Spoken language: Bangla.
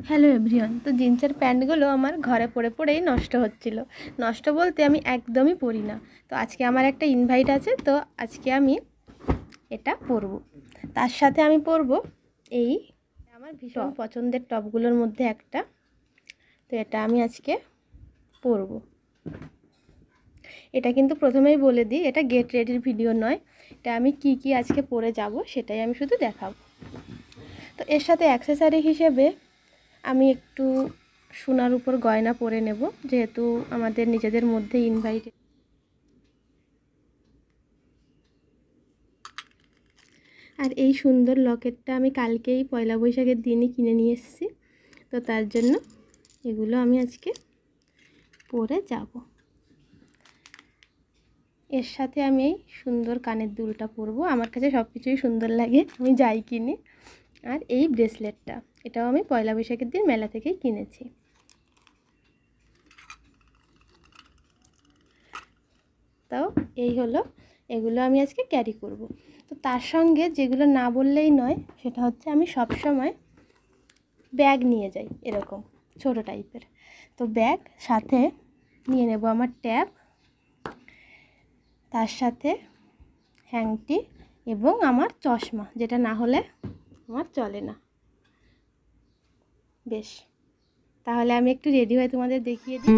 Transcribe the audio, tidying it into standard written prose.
Hello everyone. তো জিন্সের প্যান্টগুলো আমার ঘরে পরে পরেই নষ্ট হচ্ছিল। নষ্ট বলতে আমি একদমই পরি না। তো আজকে আমার একটা ইনভাইট আছে, তো আজকে আমি এটা পরবো। তার সাথে আমি পরবো এই আমার ভীষণ পছন্দের টপগুলোর মধ্যে একটা। তো এটা আমি আজকে পরবো। এটা কিন্তু প্রথমেই বলে দিই, এটা গেট রেডির ভিডিও নয়। এটা আমি কি আজকে পরে যাব সেটাই আমি শুধু দেখাবো। তো এর সাথে অ্যাক্সেসরি হিসেবে আমি একটু সোনার উপর গয়না পরে নেব, যেহেতু আমাদের নিজেদের মধ্যে ইনভাইট। আর এই সুন্দর লকেটটা আমি কালকেই পয়লা বৈশাখের দিনই কিনে নিয়ে এসেছি। তো তার জন্য এগুলো আমি আজকে পরে যাব। এর সাথে আমি এই সুন্দর কানের দুলটা পরবো। আমার কাছে সব কিছুই সুন্দর লাগে, আমি যাই কিনি। আর এই ব্রেসলেটটা, এটাও আমি পয়লা বৈশাখের দিন মেলা থেকেই কিনেছি। তাও এই হলো, এগুলো আমি আজকে ক্যারি করব। তো তার সঙ্গে যেগুলো না বললেই নয়, সেটা হচ্ছে আমি সব সময় ব্যাগ নিয়ে যাই, এরকম ছোট টাইপের। তো ব্যাগ সাথে নিয়ে নেব আমার ট্যাব, তার সাথে হ্যাংটি এবং আমার চশমা, যেটা না হলে আমার চলে না। বেশ, তাহলে আমি একটু রেডি হয়ে তোমাদের দেখিয়ে দিই।